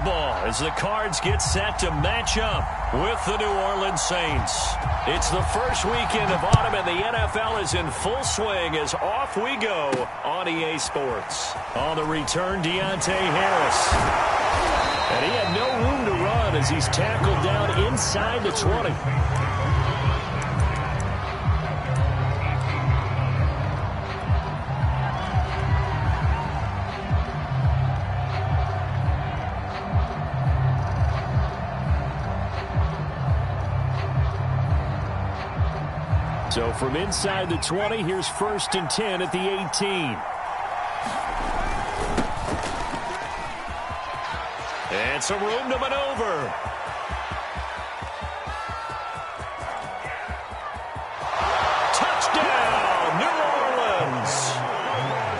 football as the Cards get set to match up with the New Orleans Saints. It's the first weekend of autumn, and the NFL is in full swing as off we go on EA Sports. On the return, Deontay Harris. And he had no room to run as he's tackled down inside the 20. So from inside the 20, here's 1st and 10 at the 18. And some room to maneuver. Touchdown, New Orleans.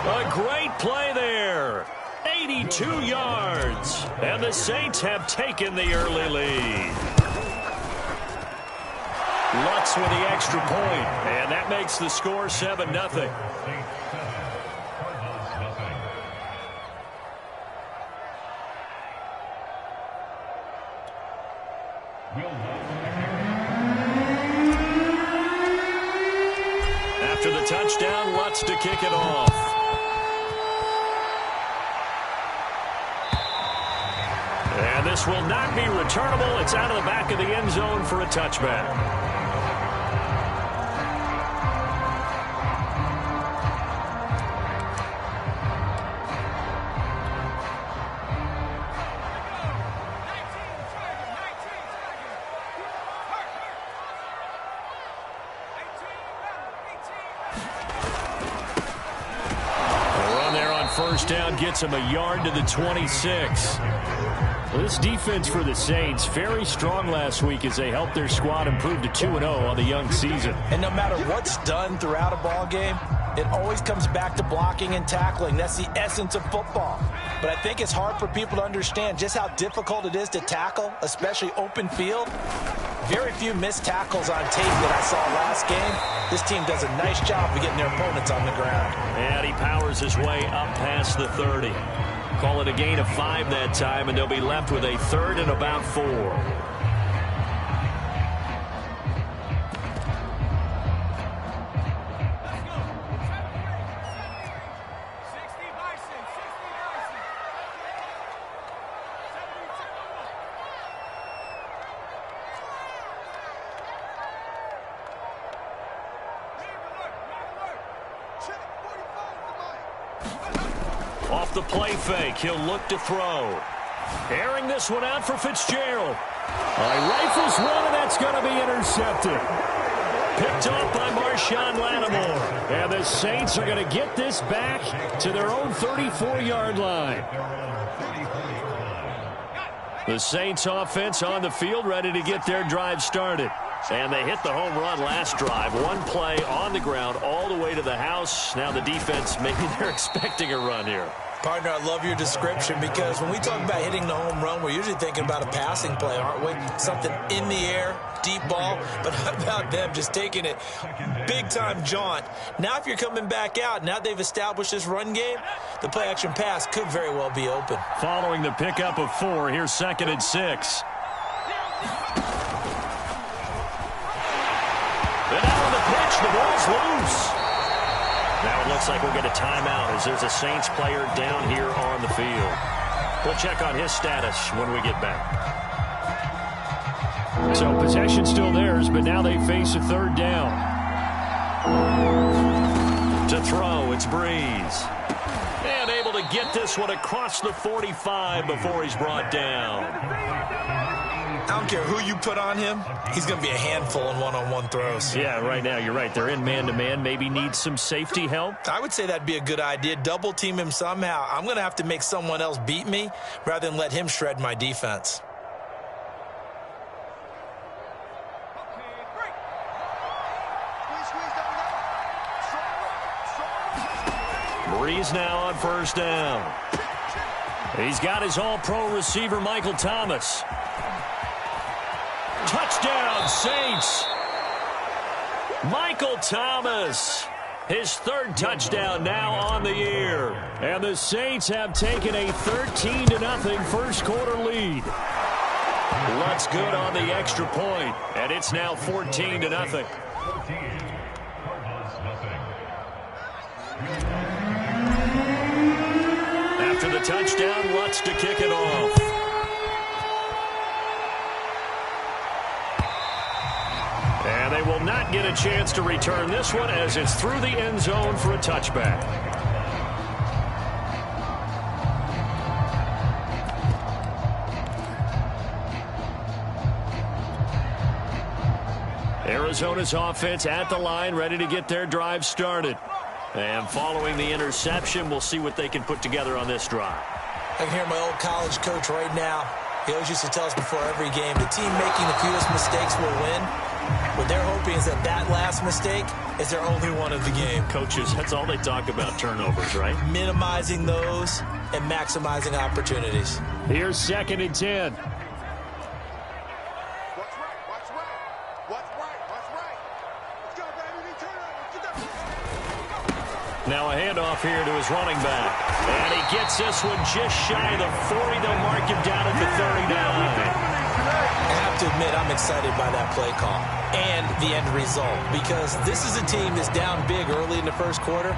A great play there. 82 yards. And the Saints have taken the early lead. Lutz with the extra point, and that makes the score 7-0. After the touchdown, Lutz to kick it off. And this will not be returnable. It's out of the back of the end zone for a touchback. First down gets him a yard to the 26. Well, this defense for the Saints, very strong last week as they helped their squad improve to 2-0 on the young season. And no matter what's done throughout a ball game, it always comes back to blocking and tackling. That's the essence of football. But I think it's hard for people to understand just how difficult it is to tackle, especially open field. Very few missed tackles on tape that I saw last game. This team does a nice job of getting their opponents on the ground. And he powers his way up past the 30. Call it a gain of 5 that time, and they'll be left with a 3rd and about 4. Off the play fake, he'll look to throw. Airing this one out for Fitzgerald. Rifles one, and that's going to be intercepted. Picked off by Marshawn Lattimore. And the Saints are going to get this back to their own 34-yard line. The Saints offense on the field, ready to get their drive started. And they hit the home run last drive. One play on the ground all the way to the house. Now the defense, maybe they're expecting a run here. Partner, I love your description because when we talk about hitting the home run, we're usually thinking about a passing play, aren't we? Something in the air, deep ball. But how about them just taking it big-time jaunt? Now if you're coming back out, now they've established this run game, the play-action pass could very well be open. Following the pickup of 4, here's 2nd and 6. And now on the pitch, the ball's loose. Now it looks like we'll get a timeout as there's a Saints player down here on the field. We'll check on his status when we get back. So possession still theirs, but now they face a 3rd down. To throw, it's Breeze. And able to get this one across the 45 before he's brought down. I don't care who you put on him, he's going to be a handful in one-on-one throws. Yeah, right now you're right. They're in man-to-man. Maybe need some safety help. I would say that'd be a good idea. Double team him somehow. I'm going to have to make someone else beat me rather than let him shred my defense. Breeze now on 1st down. He's got his all-pro receiver, Michael Thomas. Touchdown, Saints. Michael Thomas. His third touchdown now on the year. And the Saints have taken a 13-0 first quarter lead. Lutz good on the extra point, and it's now 14-0. After the touchdown, Lutz to kick it off. And they will not get a chance to return this one as it's through the end zone for a touchback. Arizona's offense at the line, ready to get their drive started. And following the interception, we'll see what they can put together on this drive. I can hear my old college coach right now. He always used to tell us before every game, the team making the fewest mistakes will win. What they're hoping is that that last mistake is their only one of the game. Coaches, that's all they talk about, turnovers, right? Minimizing those and maximizing opportunities. Here's 2nd and 10. Now a handoff here to his running back. And he gets this one just shy of the 40. They'll mark him down at the 39. I have to admit, I'm excited by that play call and the end result, because this is a team that's down big early in the first quarter,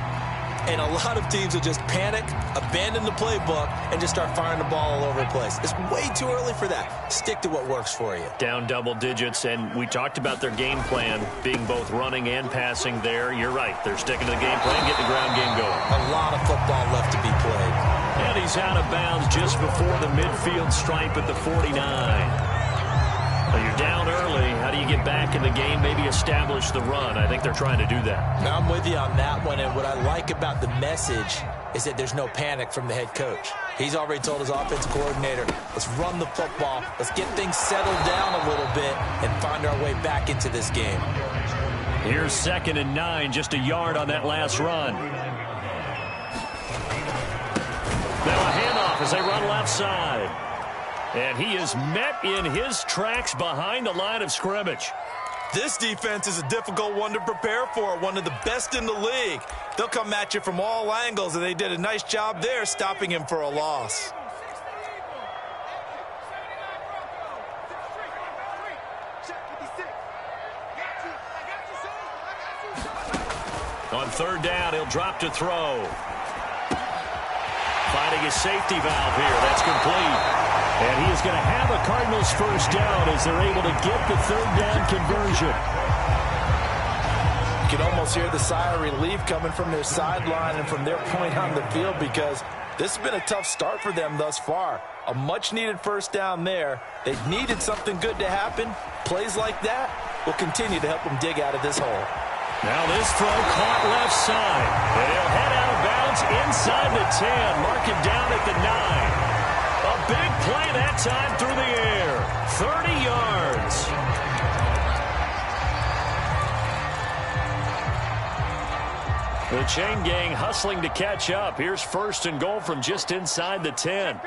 and a lot of teams will just panic, abandon the playbook, and just start firing the ball all over the place. It's way too early for that. Stick to what works for you. Down double digits, and we talked about their game plan being both running and passing there. You're right. They're sticking to the game plan, getting the ground game going. A lot of football left to be played. And he's out of bounds just before the midfield stripe at the 49. You're down early. How do you get back in the game, maybe establish the run? I think they're trying to do that. Now, I'm with you on that one, and what I like about the message is that there's no panic from the head coach. He's already told his offensive coordinator, let's run the football, let's get things settled down a little bit and find our way back into this game. Here's 2nd and 9, just a yard on that last run. Now a handoff as they run left side. And he is met in his tracks behind the line of scrimmage. This defense is a difficult one to prepare for, one of the best in the league. They'll come at you from all angles, and they did a nice job there stopping him for a loss. On 3rd down, he'll drop to throw. Finding his safety valve here. That's complete. And he is going to have a Cardinals first down as they're able to get the 3rd down conversion. You can almost hear the sigh of relief coming from their sideline and from their point on the field, because this has been a tough start for them thus far. A much-needed first down there. They needed something good to happen. Plays like that will continue to help them dig out of this hole. Now this throw caught left side. And he'll head out of bounds inside the 10. Mark him down at the 9. A big play that time through the air. 30 yards. The chain gang hustling to catch up. Here's 1st and goal from just inside the 10.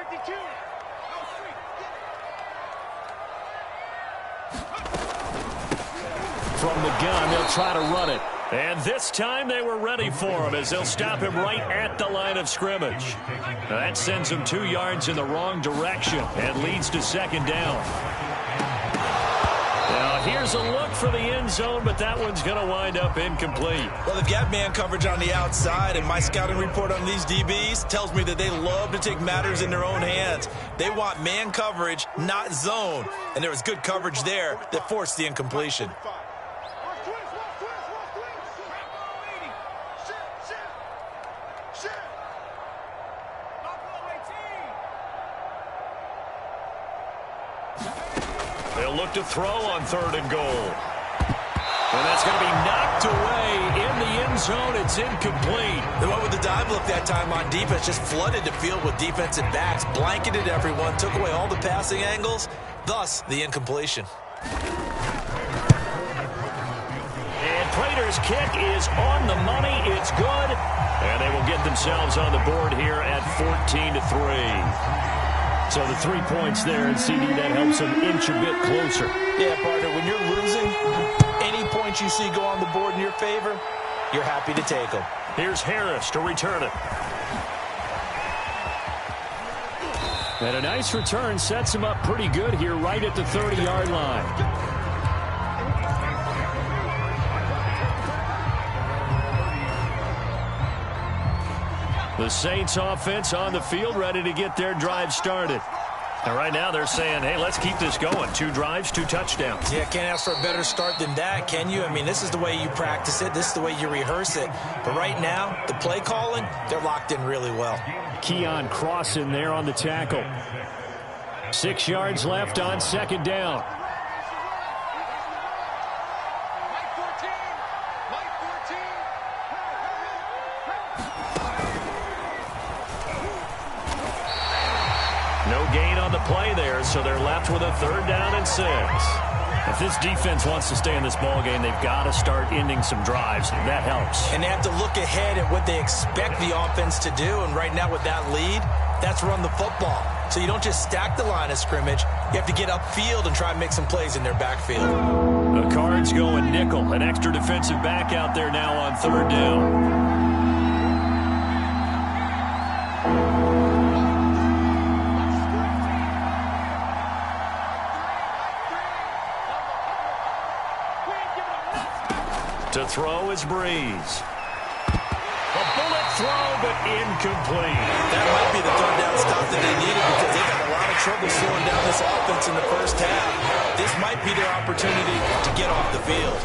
From the gun, they'll try to run it. And this time they were ready for him as they'll stop him right at the line of scrimmage. Now that sends him 2 yards in the wrong direction and leads to 2nd down. Now here's a look for the end zone, but that one's going to wind up incomplete. Well, they've got man coverage on the outside, and my scouting report on these DBs tells me that they love to take matters in their own hands. They want man coverage, not zone. And there was good coverage there that forced the incompletion. They'll look to throw on 3rd and goal. And that's going to be knocked away in the end zone. It's incomplete. They went with the dive look that time on defense, just flooded the field with defensive backs, blanketed everyone, took away all the passing angles, thus the incompletion. And Prater's kick is on the money. It's good. And they will get themselves on the board here at 14-3. So the 3 points there, and CD, that helps them inch a bit closer. Yeah, partner, when you're losing, any points you see go on the board in your favor, you're happy to take them. Here's Harris to return it. And a nice return sets him up pretty good here right at the 30-yard line. The Saints offense on the field ready to get their drive started. And right now they're saying, hey, let's keep this going. 2 drives, 2 touchdowns. Yeah, can't ask for a better start than that, can you? I mean, this is the way you practice it. This is the way you rehearse it. But right now, the play calling, they're locked in really well. Keon Crossen there on the tackle. 6 yards left on second down. The play there, so they're left with a 3rd down and 6. If this defense wants to stay in this ball game, they've got to start ending some drives. That helps. And they have to look ahead at what they expect the offense to do. And right now with that lead, that's run the football. So you don't just stack the line of scrimmage. You have to get upfield and try and make some plays in their backfield. The Cards going nickel. An extra defensive back out there now on 3rd down. To throw is Breeze. A bullet throw, but incomplete. That might be the 3rd down stop that they needed because they got a lot of trouble slowing down this offense in the first half. This might be their opportunity to get off the field.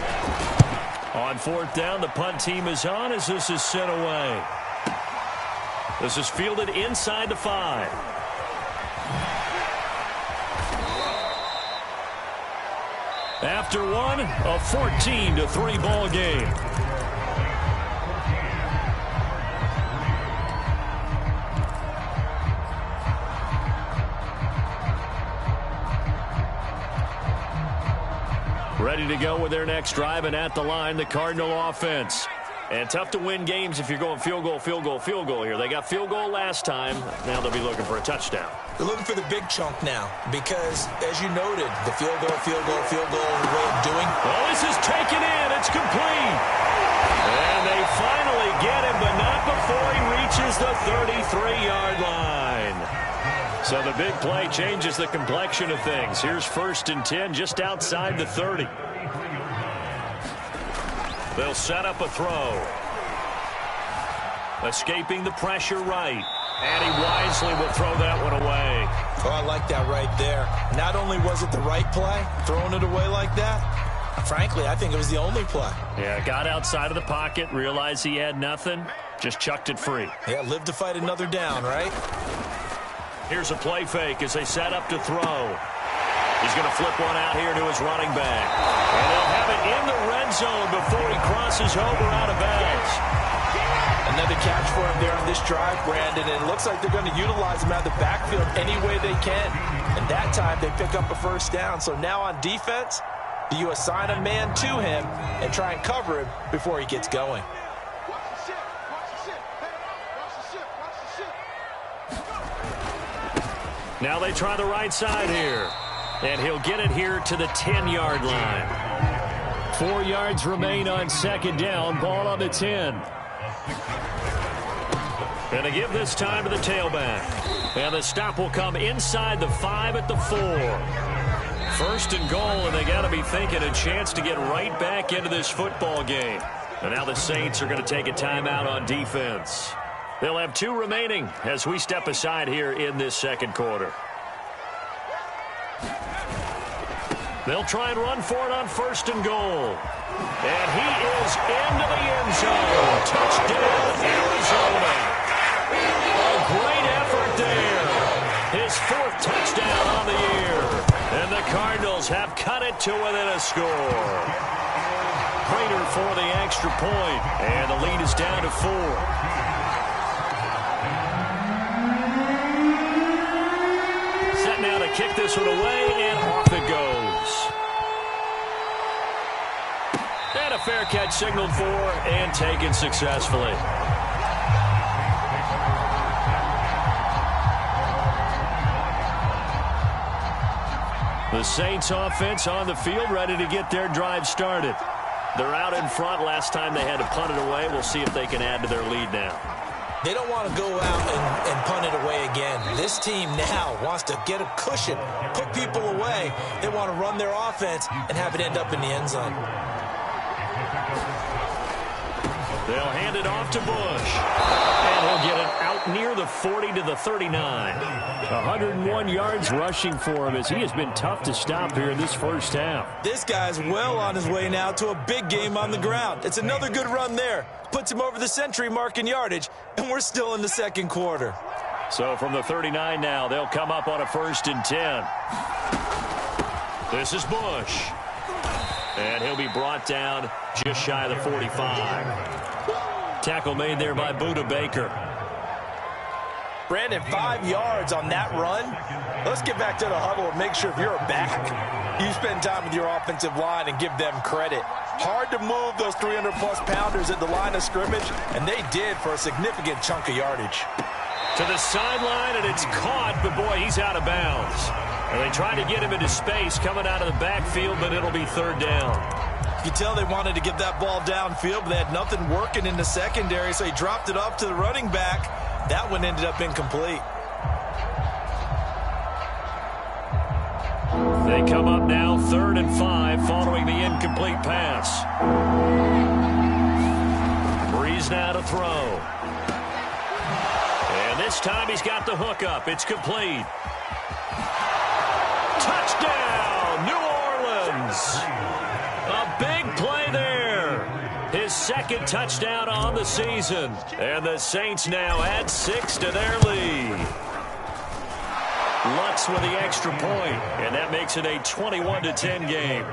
On 4th down, the punt team is on as this is sent away. This is fielded inside the 5. After one, a 14-3 ball game. Ready to go with their next drive, and at the line, the Cardinal offense. And tough to win games if you're going field goal, field goal, field goal here. They got field goal last time. Now they'll be looking for a touchdown. They're looking for the big chunk now because, as you noted, the field goal, field goal, field goal way of doing. Well, this is taken in. It's complete. And they finally get him, but not before he reaches the 33-yard line. So the big play changes the complexion of things. Here's 1st and 10 just outside the 30. They'll set up a throw. Escaping the pressure right. And he wisely will throw that one away. Oh, I like that right there. Not only was it the right play, throwing it away like that, frankly, I think it was the only play. Yeah, got outside of the pocket, realized he had nothing, just chucked it free. Yeah, live to fight another down, right? Here's a play fake as they set up to throw. He's going to flip one out here to his running back. And they'll have it in the red zone before he crosses over out of bounds. Another catch for him there on this drive, Brandon. And it looks like they're going to utilize him out of the backfield any way they can. And that time they pick up a 1st down. So now on defense, do you assign a man to him and try and cover him before he gets going? Now they try the right side here. And he'll get it here to the 10-yard line. 4 yards remain on 2nd down. Ball on the 10. And they give this time to the tailback. And the stop will come inside the 5 at the 4. 1st and goal, and they got to be thinking a chance to get right back into this football game. And now the Saints are going to take a timeout on defense. They'll have 2 remaining as we step aside here in this 2nd quarter. They'll try and run for it on 1st and goal. And he is into the end zone. Touchdown, Arizona. A great effort there. His 4th touchdown on the year. And the Cardinals have cut it to within a score. Prater for the extra point. And the lead is down to 4. Set now to kick this one away, and off it goes. And a fair catch signaled for and taken successfully. The Saints offense on the field ready to get their drive started. They're out in front. Last time they had to punt it away. We'll see if they can add to their lead now. They don't want to go out and punt it away again. This team now wants to get a cushion, put people away. They want to run their offense and have it end up in the end zone. They'll hand it off to Bush. And he'll get it out near the 40 to the 39. 101 yards rushing for him as he has been tough to stop here in this first half. This guy's well on his way now to a big game on the ground. It's another good run there. Puts him over the century mark in yardage, and we're still in the second quarter. So from the 39 now, they'll come up on a 1st and 10. This is Bush. And he'll be brought down just shy of the 45. Tackle made there by Budda Baker. Brandon, 5 yards on that run. Let's get back to the huddle and make sure if you're a back, you spend time with your offensive line and give them credit. Hard to move those 300-plus pounders at the line of scrimmage, and they did for a significant chunk of yardage. To the sideline, and it's caught, but boy, he's out of bounds. And they tried to get him into space coming out of the backfield, but it'll be 3rd down. You can tell they wanted to get that ball downfield, but they had nothing working in the secondary, so he dropped it off to the running back. That one ended up incomplete. They come up now 3rd and 5 following the incomplete pass. Breeze now to throw. And this time he's got the hook up. It's complete. Touchdown, New Orleans. A big play there. His 2nd touchdown on the season. And the Saints now add 6 to their lead. Lutz with the extra point, and that makes it a 21-10 game.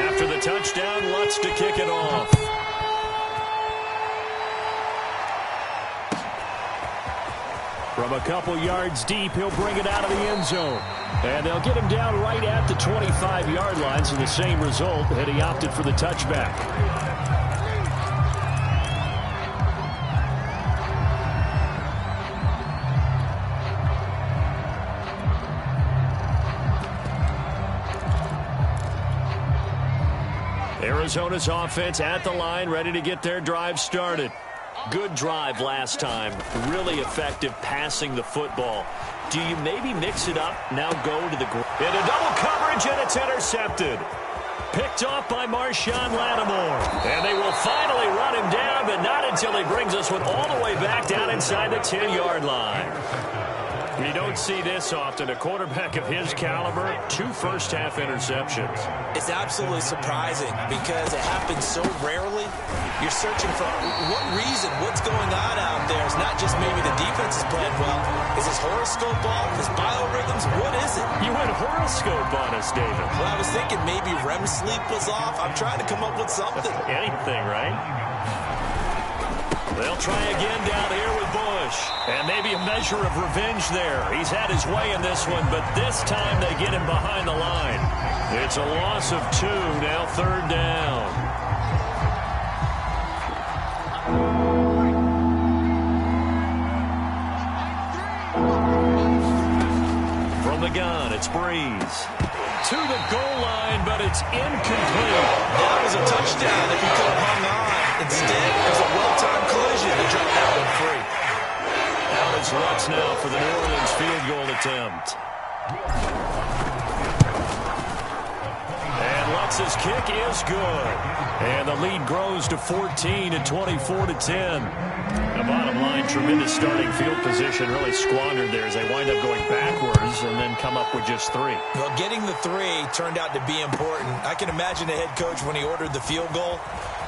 After the touchdown, Lutz to kick it off. From a couple yards deep, he'll bring it out of the end zone. And they'll get him down right at the 25-yard line, so the same result, and he opted for the touchback. Arizona's offense at the line, ready to get their drive started. Good drive last time. Really effective passing the football. Do you maybe mix it up, now go to the ground? Into double coverage, and it's intercepted. Picked off by Marshawn Lattimore. And they will finally run him down, but not until he brings us one all the way back down inside the 10-yard line. You don't see this often. A quarterback of his caliber, 2 first-half interceptions. It's absolutely surprising because it happens so rarely. You're searching for what reason, what's going on out there. It's not just maybe the defense is playing well. Is his horoscope off? His biorhythms? What is it? You went horoscope on us, David. Well, I was thinking maybe REM sleep was off. I'm trying to come up with something. Anything, right? They'll try again down here with Bush. And maybe a measure of revenge there. He's had his way in this one, but this time they get him behind the line. It's a loss of 2, now 3rd down. From the gun, it's Breeze. To the goal line, but it's incomplete. That was a touchdown if he could have hung on. Instead, it was a well-timed collision to drop that one free. Out is Lutz now for the New Orleans field goal attempt. And Lutz's kick is good. And the lead grows to 14 and 24-10. The bottom line, tremendous starting field position, really squandered there as they wind up going backwards and then come up with just 3. Well, getting the 3 turned out to be important. I can imagine the head coach when he ordered the field goal.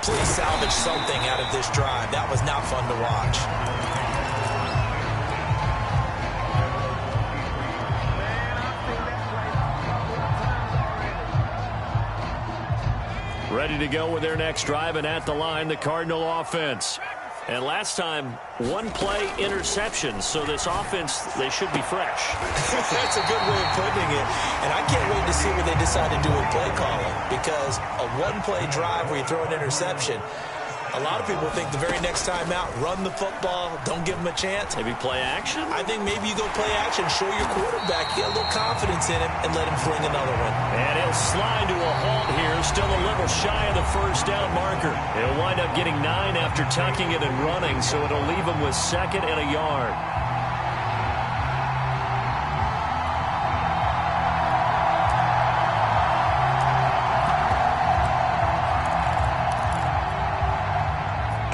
Please salvage something out of this drive. That was not fun to watch. Ready to go with their next drive, and at the line, the Cardinal offense. And last time, 1-play interception, so this offense, they should be fresh. That's a good way of putting it. And I can't wait to see what they decide to do with play calling, because a 1-play drive where you throw an interception, A lot of people think the very next time out, run the football, don't give him a chance. Maybe play action? I think maybe you go play action, show your quarterback, get a little confidence in him, and let him fling another one. And he'll slide to a halt here, still a little shy of the first down marker. He'll wind up getting 9 after tucking it and running, so it'll leave him with 2nd and a yard.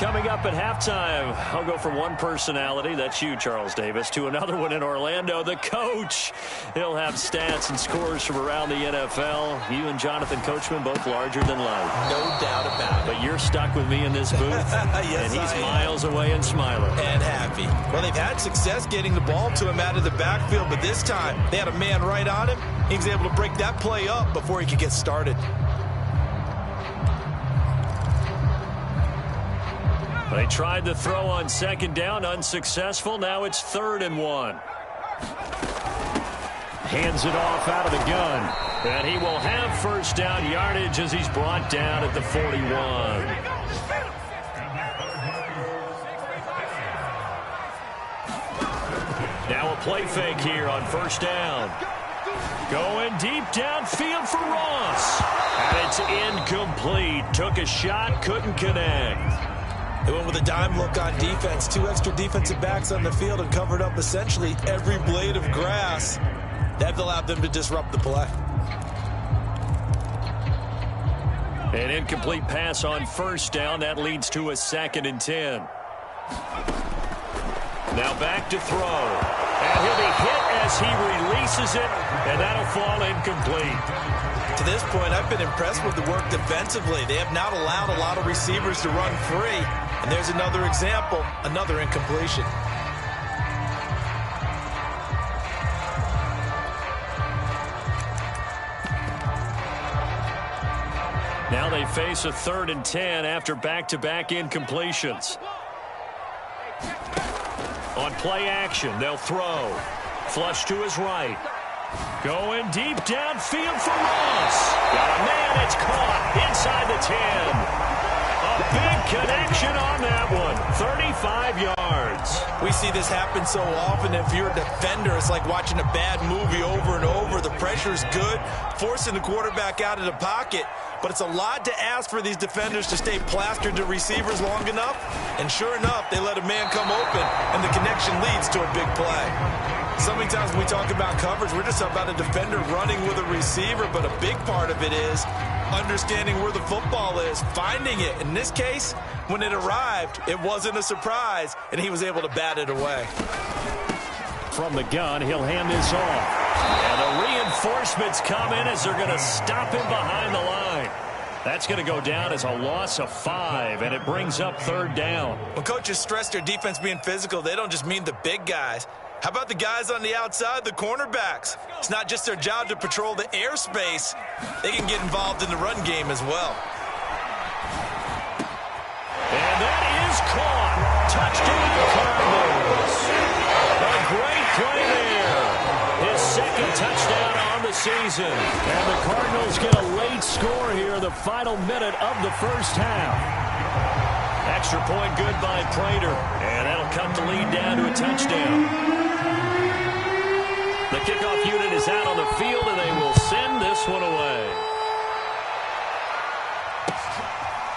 Coming up at halftime, I'll go from one personality, that's you, Charles Davis, to another one in Orlando, the coach. He'll have stats and scores from around the NFL. You and Jonathan Coachman, both larger than life. No doubt about it. But you're stuck with me in this booth, yes, and he's miles away and smiling. And happy. Well, they've had success getting the ball to him out of the backfield, but this time they had a man right on him. He was able to break that play up before he could get started. They tried to throw on 2nd down, unsuccessful. Now it's 3rd and 1. Hands it off out of the gun. And he will have first down yardage as he's brought down at the 41. Now a play fake here on first down. Going deep downfield for Ross. And it's incomplete. Took a shot, couldn't connect. They went with a dime look on defense. 2 extra defensive backs on the field and covered up essentially every blade of grass. That allowed them to disrupt the play. An incomplete pass on first down. That leads to a 2nd and 10. Now back to throw. And he'll be hit as he releases it, and that'll fall incomplete. To this point, I've been impressed with the work defensively. They have not allowed a lot of receivers to run free. And there's another example, another incompletion. Now they face a 3rd and 10 after back-to-back incompletions. On play action, they'll throw. Flush to his right. Going deep downfield for Ross. Got a man, it's caught inside the 10. A big connection on that one. 35 yards. We see this happen so often. If you're a defender, it's like watching a bad movie over and over. The pressure's good, forcing the quarterback out of the pocket. But it's a lot to ask for these defenders to stay plastered to receivers long enough. And sure enough, they let a man come open, and the connection leads to a big play. So many times when we talk about coverage, we're just about a defender running with a receiver, but a big part of it is understanding where the football is, finding it. In this case, when it arrived, it wasn't a surprise, and he was able to bat it away. From the gun, he'll hand this off. And the reinforcements come in as they're going to stop him behind the line. That's going to go down as a loss of 5, and it brings up 3rd down. When coaches stress their defense being physical, they don't just mean the big guys. How about the guys on the outside, the cornerbacks? It's not just their job to patrol the airspace. They can get involved in the run game as well. And that is caught. Touchdown Cardinals. A great play there. His 2nd touchdown on the season. And the Cardinals get a late score here in the final minute of the first half. Extra point good by Prater. And that'll cut the lead down to a touchdown. The kickoff unit is out on the field, and they will send this one away.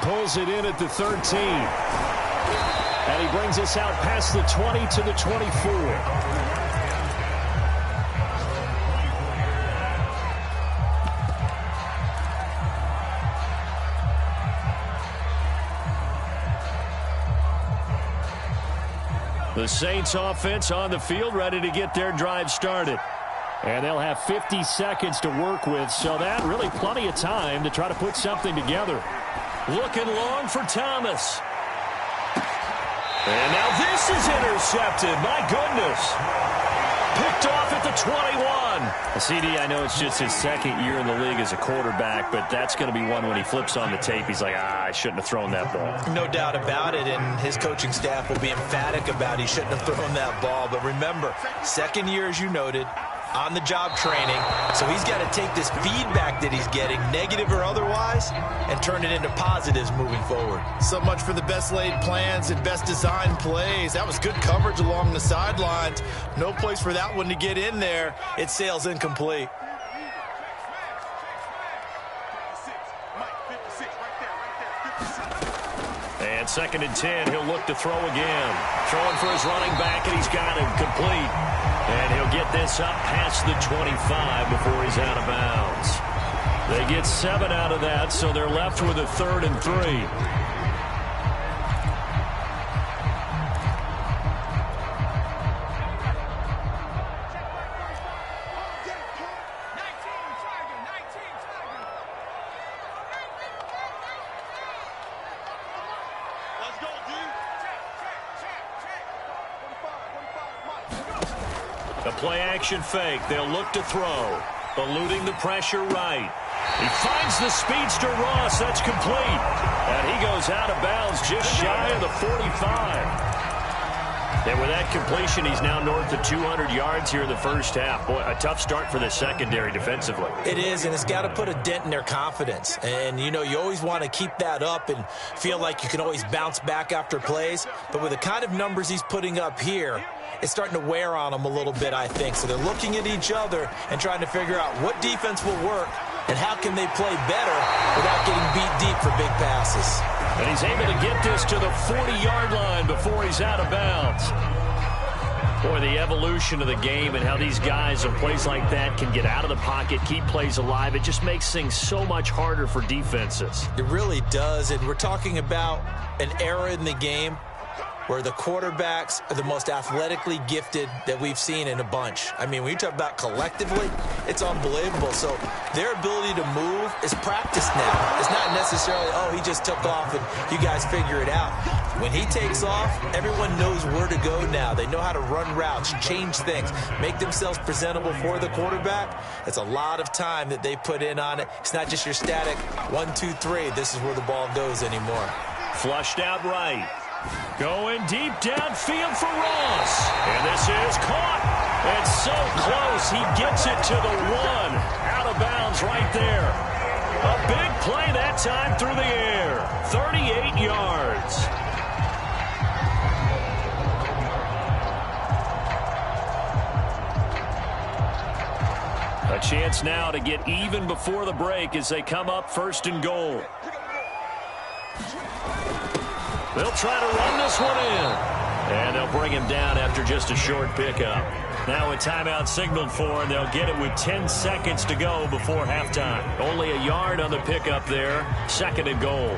Pulls it in at the 13. And he brings us out past the 20 to the 24. The Saints offense on the field, ready to get their drive started. And they'll have 50 seconds to work with, so that really plenty of time to try to put something together. Looking long for Thomas. And now this is intercepted. My goodness. Picked off at the 21. CD, I know it's just his 2nd year in the league as a quarterback, but that's going to be one when he flips on the tape. He's like, I shouldn't have thrown that ball. No doubt about it, and his coaching staff will be emphatic about he shouldn't have thrown that ball. But remember, 2nd year, as you noted, on-the-job training. So he's got to take this feedback that he's getting, negative or otherwise, and turn it into positives moving forward. So much for the best laid plans and best designed plays. That was good coverage along the sidelines. No place for that one to get in there. It sails incomplete. And 2nd and 10, he'll look to throw again. Throwing for his running back, and he's got him complete. And he'll get this up past the 25 before he's out of bounds. They get 7 out of that, so they're left with a 3rd and 3. The play-action fake. They'll look to throw. Eluding the pressure right. He finds the speedster Ross. That's complete. And he goes out of bounds just shy of the 45. And with that completion, he's now north of 200 yards here in the first half. Boy, a tough start for the secondary defensively. It is, and it's got to put a dent in their confidence. And, you know, you always want to keep that up and feel like you can always bounce back after plays. But with the kind of numbers he's putting up here, it's starting to wear on them a little bit, I think. So they're looking at each other and trying to figure out what defense will work and how can they play better without getting beat deep for big passes. And he's able to get this to the 40-yard line before he's out of bounds. Boy, the evolution of the game and how these guys in plays like that can get out of the pocket, keep plays alive, it just makes things so much harder for defenses. It really does, and we're talking about an era in the game where the quarterbacks are the most athletically gifted that we've seen in a bunch. I mean, when you talk about collectively, it's unbelievable. So their ability to move is practiced now. It's not necessarily, oh, he just took off and you guys figure it out. When he takes off, everyone knows where to go now. They know how to run routes, change things, make themselves presentable for the quarterback. It's a lot of time that they put in on it. It's not just your static 1, 2, 3. This is where the ball goes anymore. Flushed out right. Going deep downfield for Ross. And this is caught. And so close. He gets it to the 1. Out of bounds right there. A big play that time through the air. 38 yards. A chance now to get even before the break as they come up 1st and goal. They'll try to run this one in. And they'll bring him down after just a short pickup. Now a timeout signaled for, and they'll get it with 10 seconds to go before halftime. Only a yard on the pickup there. 2nd and goal.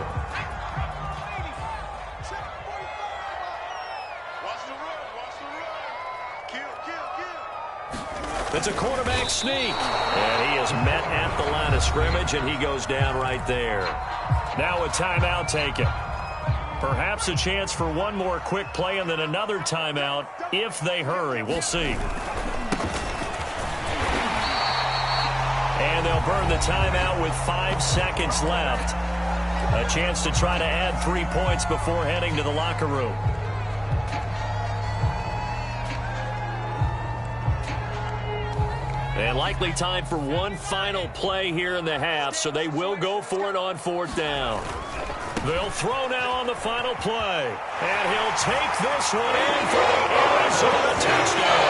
It's a quarterback sneak. And he is met at the line of scrimmage, and he goes down right there. Now a timeout taken. Perhaps a chance for one more quick play and then another timeout if they hurry. We'll see. And they'll burn the timeout with 5 seconds left. A chance to try to add 3 points before heading to the locker room. And likely time for one final play here in the half, so they will go for it on 4th down. They'll throw now on the final play. And he'll take this one in for the Arizona touchdown.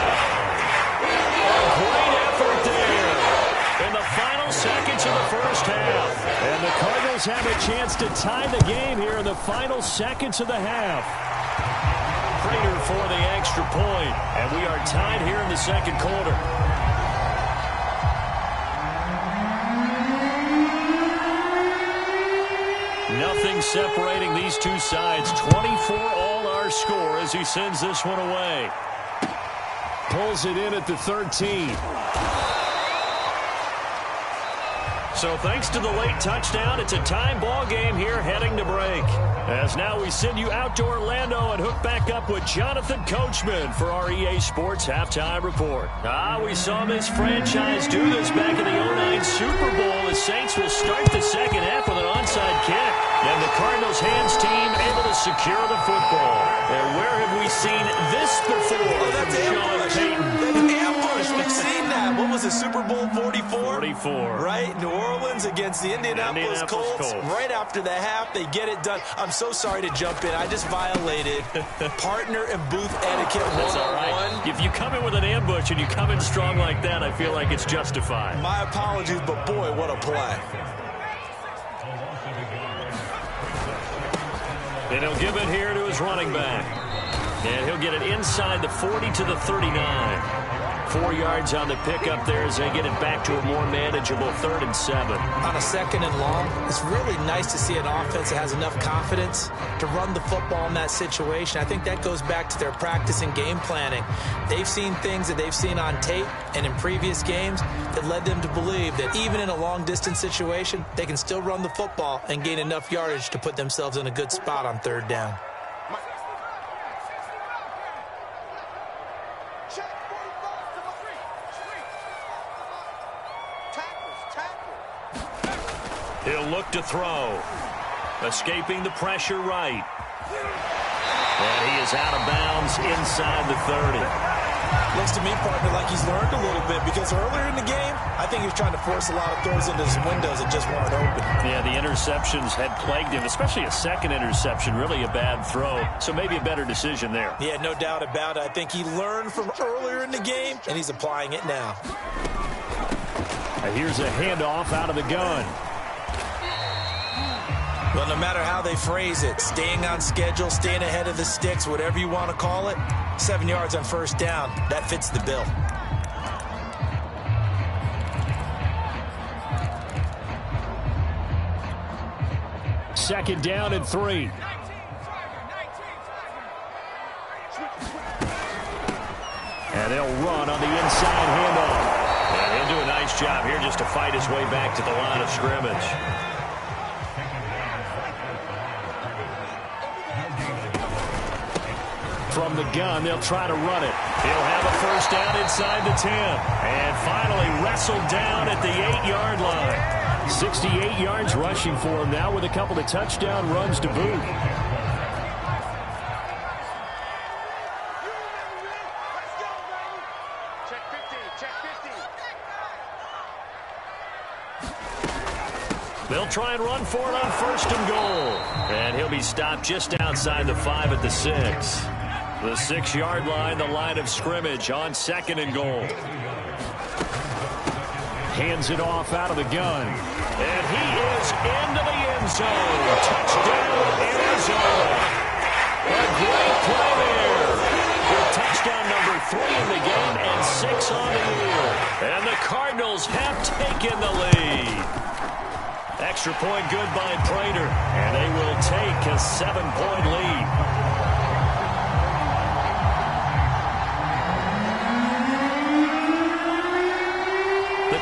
A great effort there in the final seconds of the first half. And the Cardinals have a chance to tie the game here in the final seconds of the half. Prater for the extra point. And we are tied here in the 2nd quarter. Nothing separating these two sides. 24 all our score as he sends this one away. Pulls it in at the 13. So thanks to the late touchdown, it's a time ball game here heading to break. As now we send you out to Orlando and hook back up with Jonathan Coachman for our EA Sports Halftime Report. We saw this franchise do this back in the 09 Super Bowl. The Saints will start the second half with an onside kick. And the Cardinals hands team able to secure the football. And where have we seen this before? Oh, that's Sean Payton? That's ambush. We've seen that. was it Super Bowl 44? 44. Right? New Orleans against the Indianapolis Colts. Right after the half, they get it done. I'm so sorry to jump in. I just violated partner and booth etiquette 101. That's all right. If you come in with an ambush and you come in strong like that, I feel like it's justified. My apologies, but boy, what a play. And he'll give it here to his running back. And he'll get it inside the 40 to the 39. 4 yards on the pickup there as they get it back to a more manageable 3rd and 7. On a 2nd and long, it's really nice to see an offense that has enough confidence to run the football in that situation. I think that goes back to their practice and game planning. They've seen things that they've seen on tape and in previous games that led them to believe that even in a long-distance situation, they can still run the football and gain enough yardage to put themselves in a good spot on 3rd down. He'll look to throw. Escaping the pressure right. And he is out of bounds inside the 30. Looks to me, partner, like he's learned a little bit because earlier in the game, I think he was trying to force a lot of throws into his windows that just weren't open. Yeah, the interceptions had plagued him, especially a second interception, really a bad throw. So maybe a better decision there. Yeah, no doubt about it. I think he learned from earlier in the game, and he's applying it now. Here's a handoff out of the gun. Well, no matter how they phrase it, staying on schedule, staying ahead of the sticks, whatever you want to call it, 7 yards on 1st down, that fits the bill. Second down and 3. And they'll run on the inside handoff. And he'll do a nice job here just to fight his way back to the line of scrimmage. From the gun, they'll try to run it. He'll have a 1st down inside the 10. And finally wrestled down at the 8-yard line. 68 yards rushing for him now with a couple of touchdown runs to boot. They'll try and run for it on 1st and goal. And he'll be stopped just outside the 5 at the 6. The 6-yard line, the line of scrimmage on 2nd and goal. Hands it off out of the gun. And he is into the end zone. Touchdown, Arizona. A great play there. With touchdown number 3 in the game and 6 on the year. And the Cardinals have taken the lead. Extra point good by Prater. And they will take a 7-point lead.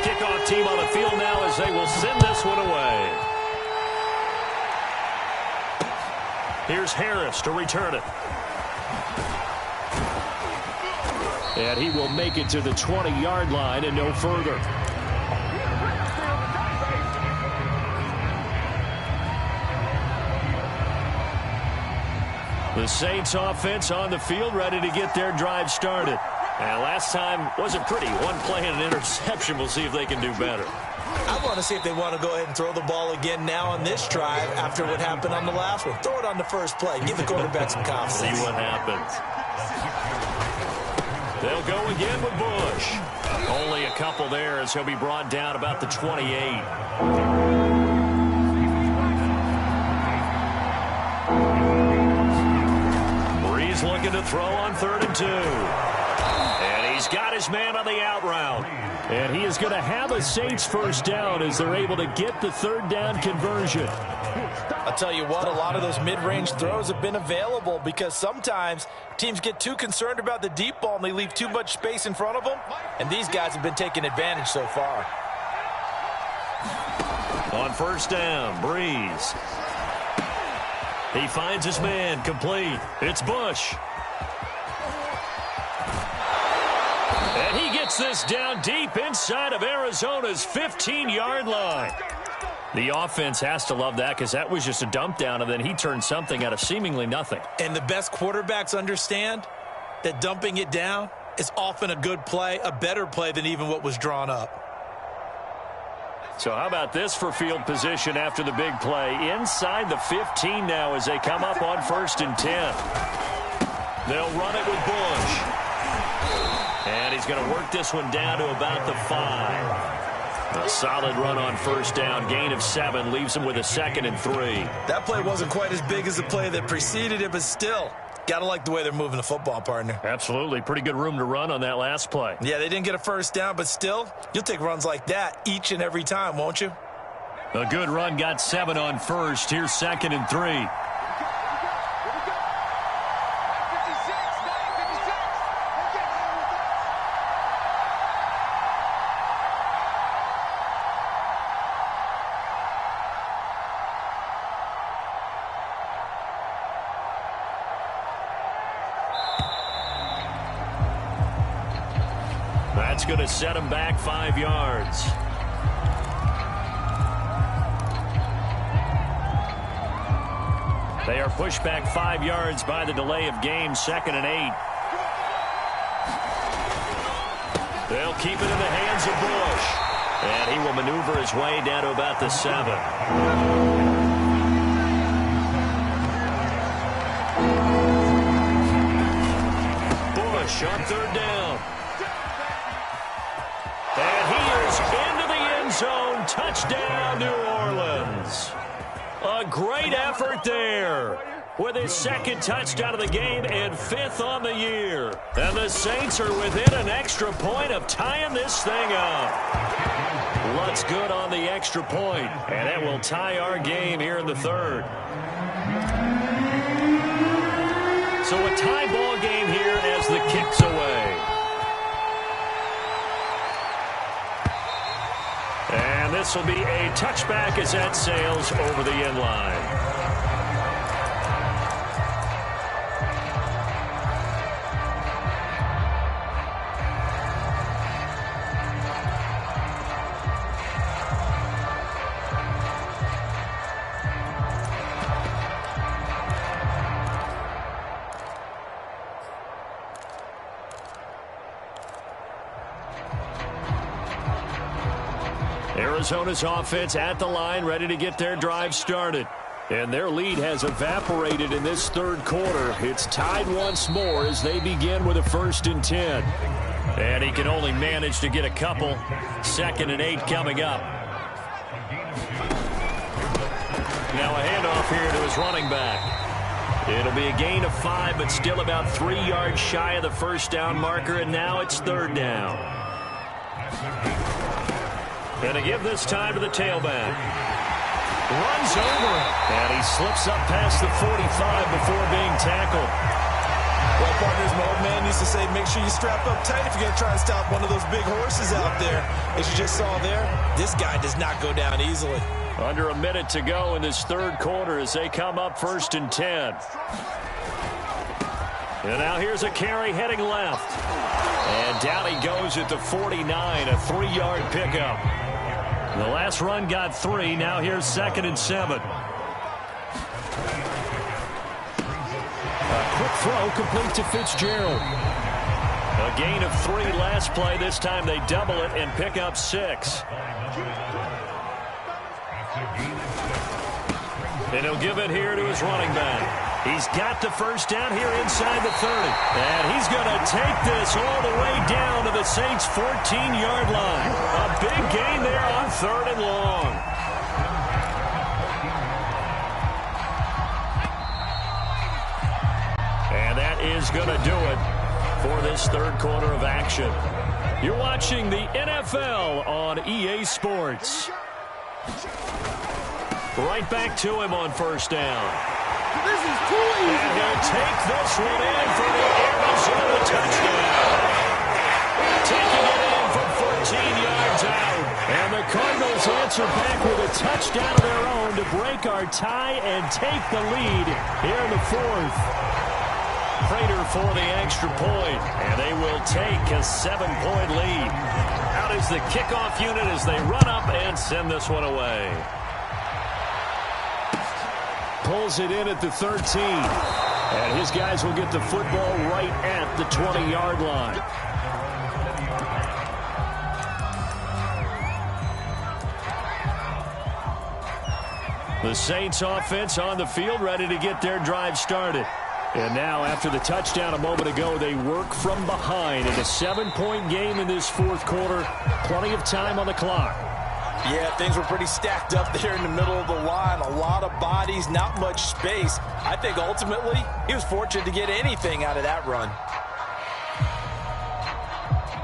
Kickoff team on the field now as they will send this one away. Here's Harris to return it. And he will make it to the 20-yard line and no further. The Saints offense on the field ready to get their drive started. And last time wasn't pretty. One play and an interception. We'll see if they can do better. I want to see if they want to go ahead and throw the ball again now on this drive after what happened on the last one. Throw it on the first play. Give the quarterback some confidence. See what happens. They'll go again with Bush. Only a couple there as he'll be brought down about the 28. Looking to throw on 3rd and 2. And he's got his man on the out route. And he is going to have a Saints 1st down as they're able to get the 3rd down conversion. I'll tell you what, a lot of those mid-range throws have been available because sometimes teams get too concerned about the deep ball and they leave too much space in front of them. And these guys have been taking advantage so far. On 1st down, Breeze. He finds his man, complete. It's Bush. And he gets this down deep inside of Arizona's 15-yard line. The offense has to love that because that was just a dump down, and then he turned something out of seemingly nothing. And the best quarterbacks understand that dumping it down is often a good play, a better play than even what was drawn up. So how about this for field position after the big play? Inside the 15 now as they come up on 1st and 10. They'll run it with Bush. And he's going to work this one down to about the 5. A solid run on 1st down. Gain of 7 leaves him with a 2nd and 3. That play wasn't quite as big as the play that preceded it, but still, got to like the way they're moving the football, partner. Absolutely. Pretty good room to run on that last play. Yeah, they didn't get a 1st down, but still, you'll take runs like that each and every time, won't you? A good run, got 7 on 1st. Here's 2nd and 3. That's going to set him back 5 yards. They are pushed back 5 yards by the delay of game. 2nd and 8. They'll keep it in the hands of Bush. And he will maneuver his way down to about the 7. Bush on 3rd down. And he is into the end zone. Touchdown, New Orleans. A great effort there with his 2nd touchdown of the game and 5th on the year. And the Saints are within an extra point of tying this thing up. Lutz good on the extra point, and that will tie our game here in the 3rd. So a tie ball game here as the kick's away. And this will be a touchback as that sails over the end line. Arizona's offense at the line, ready to get their drive started. And their lead has evaporated in this 3rd quarter. It's tied once more as they begin with a 1st and 10. And he can only manage to get a couple. 2nd and 8 coming up. Now a handoff here to his running back. It'll be a gain of 5, but still about 3 yards shy of the 1st down marker, and now it's 3rd down. And to give this time to the tailback. Runs over it. And he slips up past the 45 before being tackled. Well, partners, my old man used to say, make sure you strap up tight if you're going to try and stop one of those big horses out there. As you just saw there, this guy does not go down easily. Under a minute to go in this 3rd quarter as they come up 1st and 10. And now here's a carry heading left. And down he goes at the 49, a 3-yard pickup. The last run got 3. Now here's 2nd and 7. A quick throw complete to Fitzgerald. A gain of 3 last play. This time they double it and pick up 6. And he'll give it here to his running back. He's got the 1st down here inside the 30. And he's going to take this all the way down to the Saints' 14-yard line. A big gain there on 3rd and long. And that is going to do it for this 3rd quarter of action. You're watching the NFL on EA Sports. Right back to him on 1st down. This is too easy. And he'll take this one in for the Arizona touchdown. Taking it in from 14 yards out. And the Cardinals answer back with a touchdown of their own to break our tie and take the lead here in the 4th. Prater for the extra point, and they will take a 7-point lead. Out is the kickoff unit as they run up and send this one away. Pulls it in at the 13. And his guys will get the football right at the 20-yard line. The Saints offense on the field, ready to get their drive started. And now, after the touchdown a moment ago, they work from behind in a 7-point game in this fourth quarter. Plenty of time on the clock. Yeah, things were pretty stacked up there in the middle of the line. A lot of bodies, not much space. I think ultimately he was fortunate to get anything out of that run.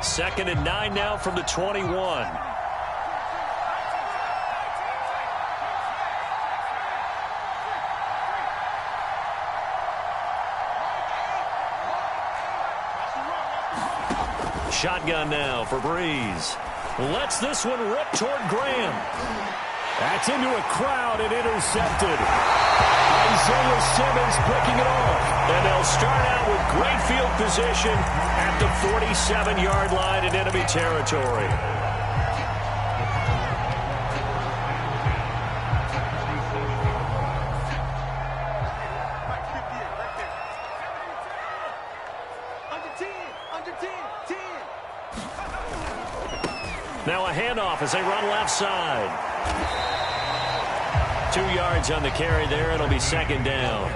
2nd and 9 now from the 21. Shotgun now for Breeze. Lets this one rip toward Graham. That's into a crowd and intercepted. Isaiah Simmons picking it off. And they'll start out with great field position at the 47-yard line in enemy territory. Now a handoff as they run left side. 2 yards on the carry there. It'll be 2nd down.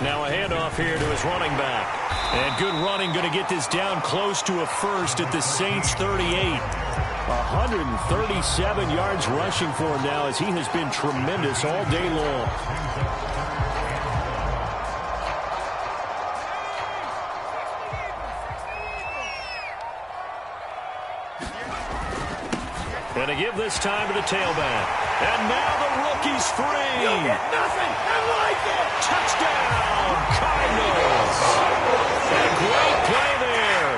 Now a handoff here to his running back. And good running, going to get this down close to a first at the Saints 38. 137 yards rushing for him now as he has been tremendous all day long. And to give this time to the tailback. And now the rookie's free. You'll get nothing. I like it. Touchdown, Cardinals. A great play there.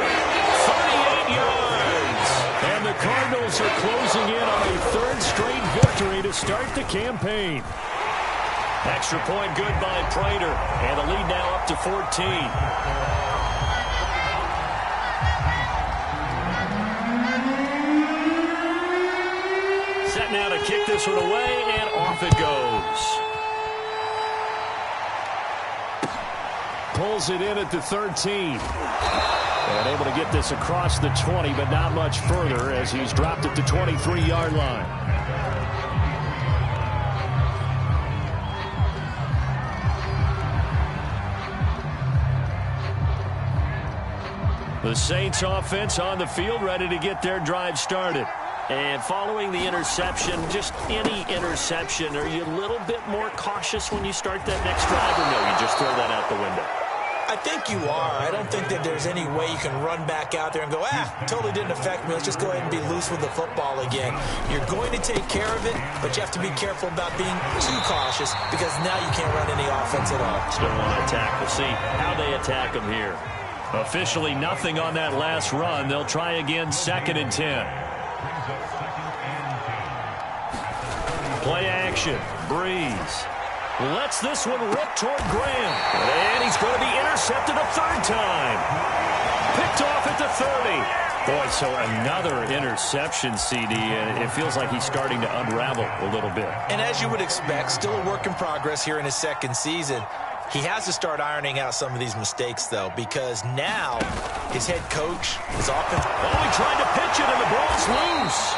38 yards. And the Cardinals are closing in on a 3rd straight victory to start the campaign. Extra point good by Prater. And the lead now up to 14. Now to kick this one away, and off it goes. Pulls it in at the 13. And able to get this across the 20, but not much further as he's dropped at the 23-yard line. The Saints offense on the field, ready to get their drive started. And following the interception, just any interception, are you a little bit more cautious when you start that next drive, or no, you just throw that out the window? I think you are. I don't think that there's any way you can run back out there and go, totally didn't affect me. Let's just go ahead and be loose with the football again. You're going to take care of it, but you have to be careful about being too cautious because now you can't run any offense at all. Still want to attack. We'll see how they attack them here. Officially nothing on that last run. They'll try again, 2nd and 10. Play action. Breeze. Lets this one rip toward Graham. And he's going to be intercepted a 3rd time. Picked off at the 30. Boy, so another interception, CD. And it feels like he's starting to unravel a little bit. And as you would expect, still a work in progress here in his 2nd season. He has to start ironing out some of these mistakes, though, because now his head coach, his offense... Oh, he tried to pitch it, and the ball's loose.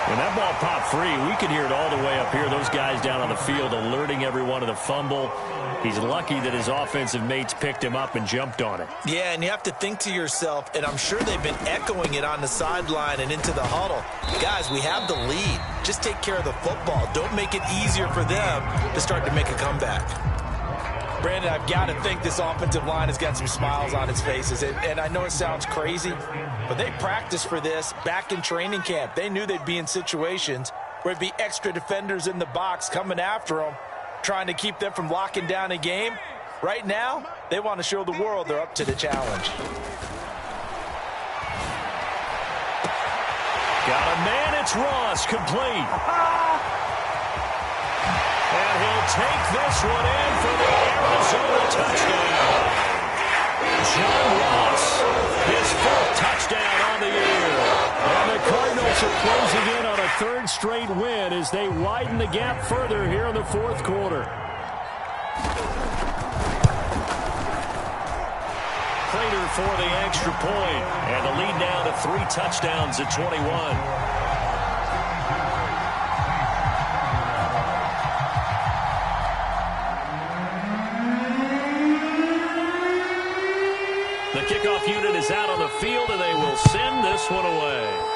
When that ball popped free, we could hear it all the way up here. Those guys down on the field alerting everyone of the fumble. He's lucky that his offensive mates picked him up and jumped on it. Yeah, and you have to think to yourself, and I'm sure they've been echoing it on the sideline and into the huddle. Guys, we have the lead. Just take care of the football. Don't make it easier for them to start to make a comeback. Brandon, I've got to think this offensive line has got some smiles on its faces. And I know it sounds crazy, but they practiced for this back in training camp. They knew they'd be in situations where it'd be extra defenders in the box coming after them, trying to keep them from locking down a game. Right now, they want to show the world they're up to the challenge. Got a man, it's Ross, complete. And he'll take this one in for the Arizona touchdown. John Ross, his 4th touchdown on the year. And the Cardinals are closing in on a third straight win as they widen the gap further here in the fourth quarter. Prater for the extra point, and the lead now to 3 touchdowns at 21. The kickoff unit is out on the field, and they will send this one away.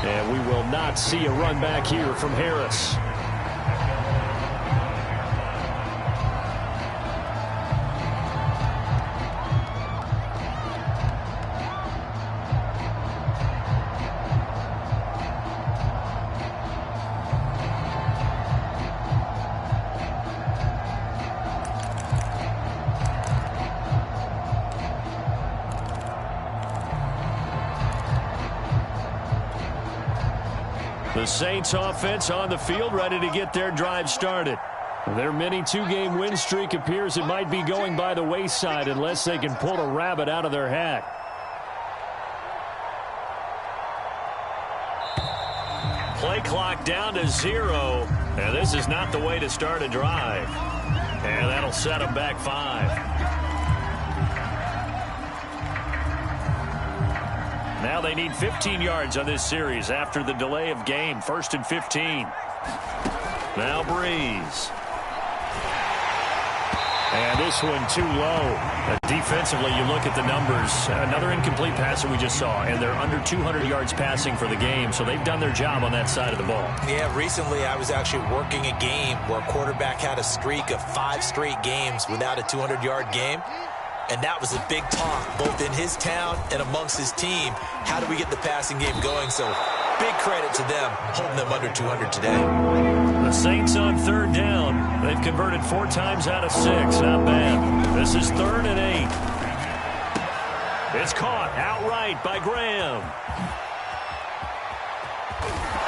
And we will not see a run back here from Harris. The Saints offense on the field, ready to get their drive started. Their mini 2-game win streak appears it might be going by the wayside unless they can pull a rabbit out of their hat. Play clock down to 0, and this is not the way to start a drive. And that'll set them back 5. Now they need 15 yards on this series after the delay of game. 1st and 15. Now Breeze. And this one too low. Defensively, you look at the numbers. Another incomplete pass that we just saw, and they're under 200 yards passing for the game, so they've done their job on that side of the ball. Yeah, recently I was actually working a game where a quarterback had a streak of 5 straight games without a 200-yard game. And that was a big talk, both in his town and amongst his team. How do we get the passing game going? So big credit to them, holding them under 200 today. The Saints on 3rd down. They've converted 4 times out of 6. Not bad. This is 3rd and 8. It's caught outright by Graham.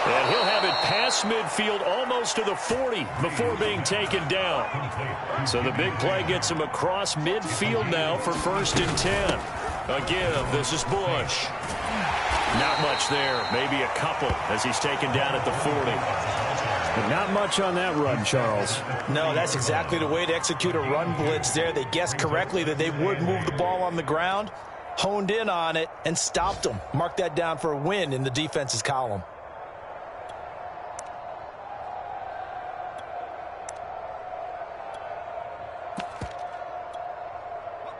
And he'll have it past midfield almost to the 40 before being taken down. So the big play gets him across midfield now for 1st and 10. A give. This is Bush. Not much there. Maybe a couple as he's taken down at the 40. But not much on that run, Charles. No, that's exactly the way to execute a run blitz there. They guessed correctly that they would move the ball on the ground, honed in on it, and stopped them. Mark that down for a win in the defense's column.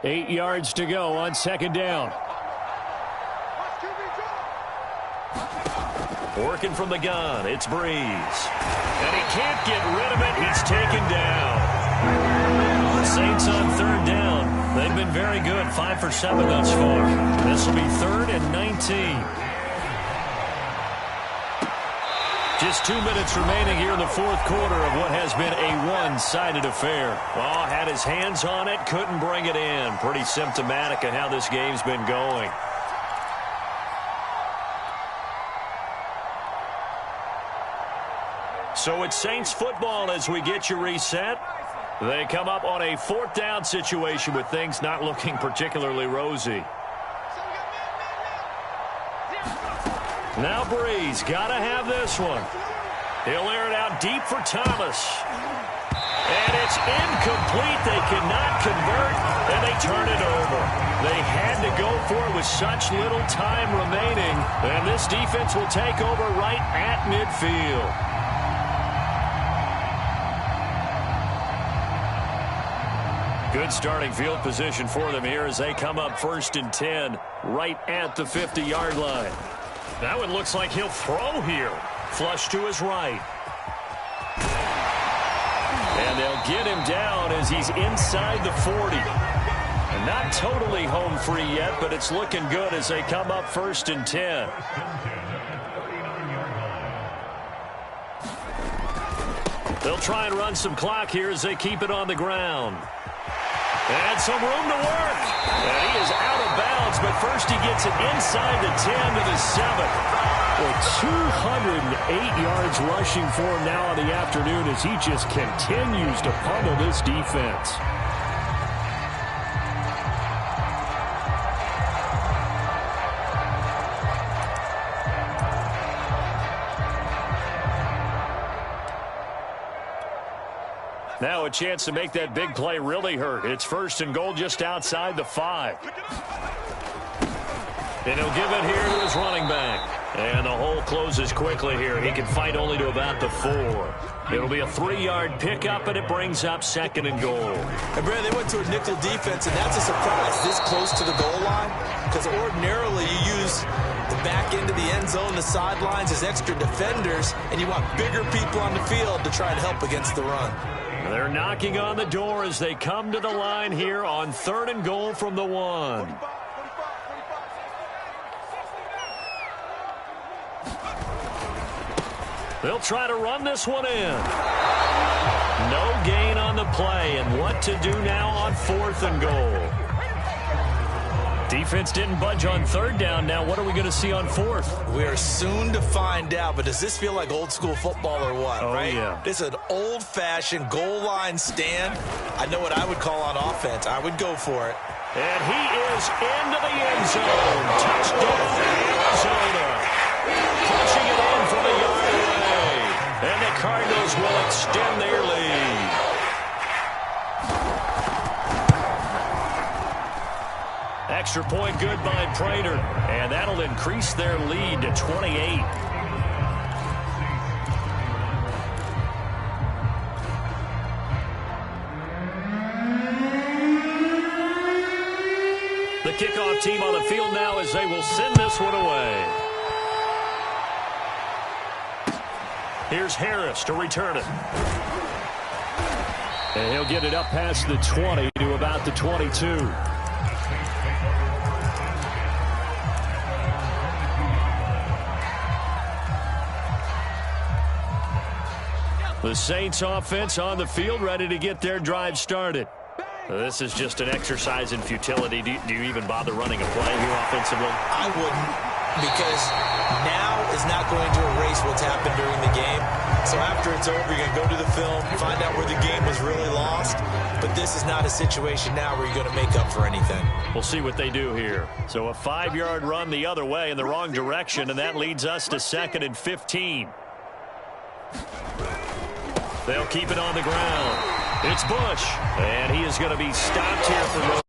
Eight yards to go on 2nd down. Working from the gun, it's Breeze. And he can't get rid of it. He's taken down. The Saints on 3rd down. They've been very good, 5 for 7 thus far. This will be 3rd and 19. Just 2 minutes remaining here in the fourth quarter of what has been a one-sided affair. Oh, had his hands on it, couldn't bring it in. Pretty symptomatic of how this game's been going. So it's Saints football as we get you reset. They come up on a 4th down situation with things not looking particularly rosy. Now Breeze, gotta have this one. He'll air it out deep for Thomas. And it's incomplete. They cannot convert, and they turn it over. They had to go for it with such little time remaining, and this defense will take over right at midfield. Good starting field position for them here as they come up 1st and 10 right at the 50-yard line. That one looks like he'll throw here. Flush to his right. And they'll get him down as he's inside the 40. And not totally home free yet, but it's looking good as they come up 1st and 10. They'll try and run some clock here as they keep it on the ground. And some room to work. And he is out of bounds, but first he gets it inside the 10 to the 7. Well, 208 yards rushing for him now in the afternoon as he just continues to pummel this defense. Now a chance to make that big play really hurt. It's 1st and goal just outside the 5. And he'll give it here to his running back. And the hole closes quickly here. He can fight only to about the 4. It'll be a 3-yard pickup, and it brings up 2nd and goal. And, Brad, they went to a nickel defense, and that's a surprise this close to the goal line, because ordinarily you use the back end of the end zone, the sidelines as extra defenders, and you want bigger people on the field to try to help against the run. They're knocking on the door as they come to the line here on 3rd and goal from the 1. They'll try to run this one in. No gain on the play, and what to do now on 4th and goal. Defense didn't budge on 3rd down. Now what are we going to see on 4th? We are soon to find out, but does this feel like old school football or what, oh, right? Yeah. This is an old-fashioned goal line stand. I know what I would call on offense. I would go for it. And he is into the end zone. Touchdown, Arizona. Pushing it in from a yard away. And the Cardinals will extend their lead. Extra point good by Prater. And that'll increase their lead to 28. The kickoff team on the field now as they will send this one away. Here's Harris to return it. And he'll get it up past the 20 to about the 22. The Saints offense on the field ready to get their drive started. This is just an exercise in futility. Do you even bother running a play here offensively? I wouldn't, because now is not going to erase what's happened during the game. So after it's over, you're going to go to the film, find out where the game was really lost. But this is not a situation now where you're going to make up for anything. We'll see what they do here. So a 5-yard run the other way in the wrong direction, and that leads us to 2nd and 15. They'll keep it on the ground. It's Bush, and he is going to be stopped here for no